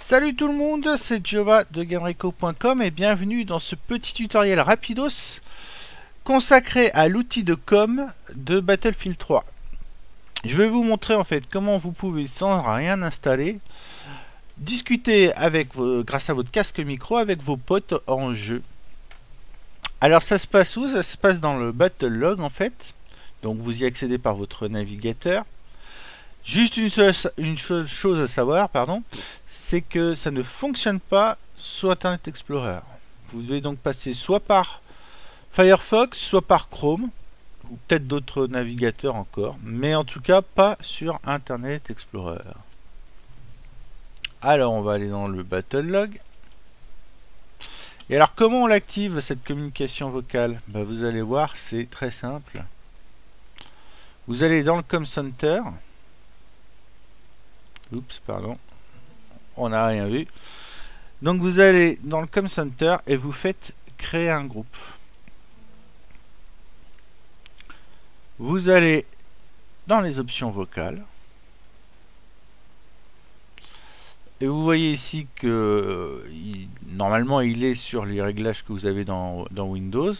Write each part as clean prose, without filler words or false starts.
Salut tout le monde, c'est Giova de GameReco.com et bienvenue dans ce petit tutoriel rapidos consacré à l'outil de com de Battlefield 3. Je vais vous montrer en fait comment vous pouvez sans rien installer discuter avec grâce à votre casque micro avec vos potes en jeu. Alors ça se passe où? Ça se passe dans le Battle Log en fait. Donc vous y accédez par votre navigateur. Juste une seule chose à savoir, c'est que ça ne fonctionne pas sous Internet Explorer. Vous devez donc passer soit par Firefox, soit par Chrome, ou peut-être d'autres navigateurs encore, mais en tout cas pas sur Internet Explorer. Alors on va aller dans le Battle Log. Et alors comment on l'active cette communication vocale? Vous allez voir, c'est très simple. Vous allez dans le Com Center. Oups, pardon. On n'a rien vu. Donc vous allez dans le Com Center et vous faites créer un groupe. Vous allez dans les options vocales. Et vous voyez ici que normalement il est sur les réglages que vous avez dans Windows.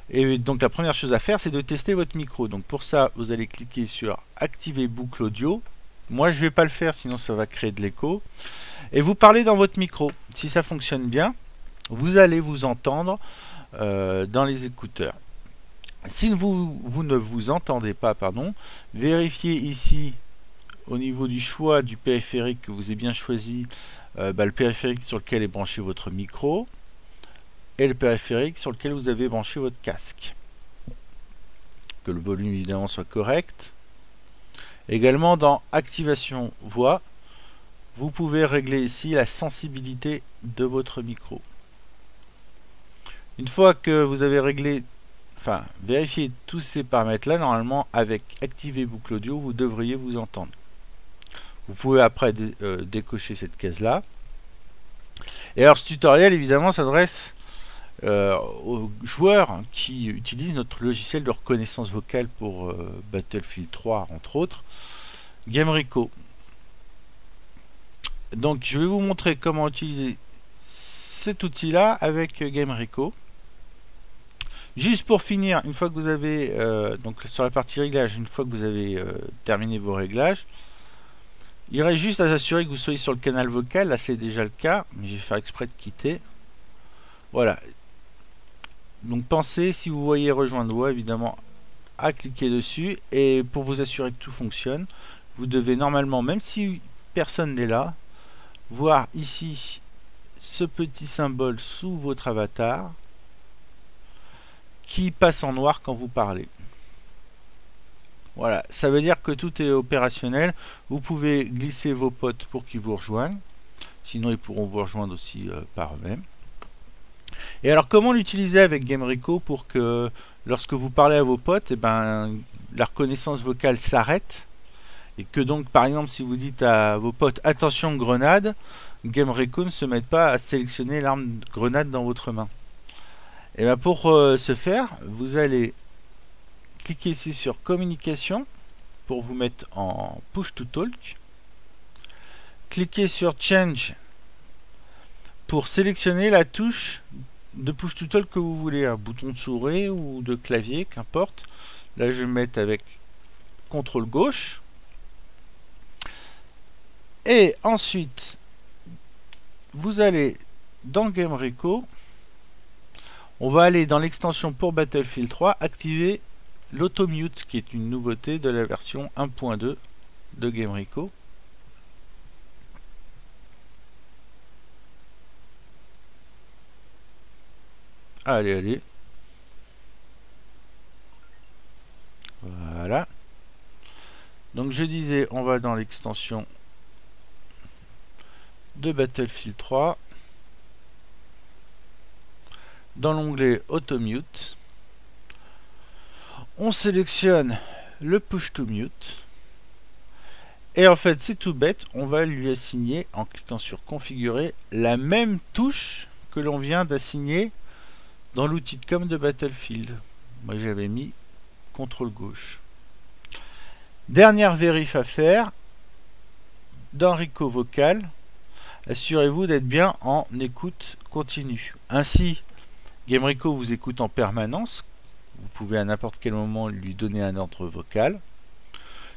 Et donc la première chose à faire, c'est de tester votre micro. Donc pour ça, vous allez cliquer sur activer boucle audio. Moi je vais pas le faire, sinon ça va créer de l'écho. Et vous parlez dans votre micro. Si ça fonctionne bien, vous allez vous entendre dans les écouteurs. Si vous ne vous entendez pas, vérifiez ici au niveau du choix du périphérique que vous avez bien choisi, le périphérique sur lequel est branché votre micro et le périphérique sur lequel vous avez branché votre casque. Que le volume évidemment soit correct. Également dans activation voix, vous pouvez régler ici la sensibilité de votre micro. Une fois que vous avez réglé, vérifié tous ces paramètres là, normalement avec activer boucle audio, vous devriez vous entendre. Vous pouvez après décocher cette case là. Et alors ce tutoriel évidemment s'adresse aux joueurs qui utilisent notre logiciel de reconnaissance vocale pour Battlefield 3 entre autres, GameReco. Donc je vais vous montrer comment utiliser cet outil là avec GameReco. Juste pour finir, une fois que vous avez donc sur la partie réglage, une fois que vous avez terminé vos réglages, il reste juste à s'assurer que vous soyez sur le canal vocal. Là c'est déjà le cas, mais je vais faire exprès de quitter. Voilà. Donc pensez, si vous voyez rejoindre voix, évidemment à cliquer dessus, et pour vous assurer que tout fonctionne, vous devez normalement, même si personne n'est là, voir ici ce petit symbole sous votre avatar qui passe en noir quand vous parlez. Voilà, ça veut dire que tout est opérationnel. Vous pouvez glisser vos potes pour qu'ils vous rejoignent, sinon ils pourront vous rejoindre aussi par eux-mêmes. Et alors comment l'utiliser avec GameReco pour que lorsque vous parlez à vos potes, la reconnaissance vocale s'arrête, et que donc par exemple si vous dites à vos potes attention grenade, GameReco ne se mette pas à sélectionner l'arme grenade dans votre main. Et pour ce faire, vous allez cliquer ici sur communication pour vous mettre en push to talk. Cliquez sur change pour sélectionner la touche de push to talk que vous voulez, un bouton de souris ou de clavier, qu'importe. Là je vais me mettre avec CTRL gauche. Et ensuite, vous allez dans GameReco, on va aller dans l'extension pour Battlefield 3, activer l'automute, qui est une nouveauté de la version 1.2 de GameReco. Allez. Voilà. Donc je disais, on va dans l'extension de Battlefield 3. Dans l'onglet Automute, on sélectionne le Push to Mute. Et en fait, c'est tout bête, on va lui assigner, en cliquant sur Configurer, la même touche que l'on vient d'assigner dans l'outil de com de Battlefield. Moi j'avais mis CTRL gauche. Dernière vérif à faire, dans Reco Vocal, assurez-vous d'être bien en écoute continue. Ainsi, Gameriko vous écoute en permanence. Vous pouvez à n'importe quel moment lui donner un ordre vocal.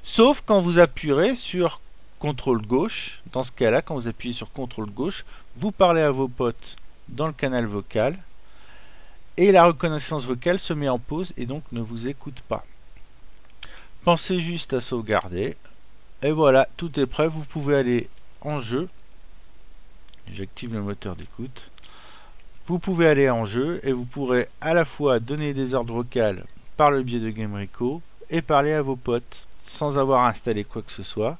Sauf quand vous appuierez sur CTRL gauche. Dans ce cas-là, quand vous appuyez sur CTRL gauche, vous parlez à vos potes dans le canal vocal. Et la reconnaissance vocale se met en pause et donc ne vous écoute pas. Pensez juste à sauvegarder. Et voilà, tout est prêt. Vous pouvez aller en jeu. J'active le moteur d'écoute. Vous pouvez aller en jeu et vous pourrez à la fois donner des ordres vocaux par le biais de Gameriko et parler à vos potes sans avoir installé quoi que ce soit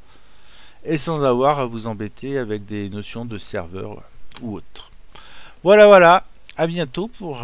et sans avoir à vous embêter avec des notions de serveur ou autre. Voilà, à bientôt pour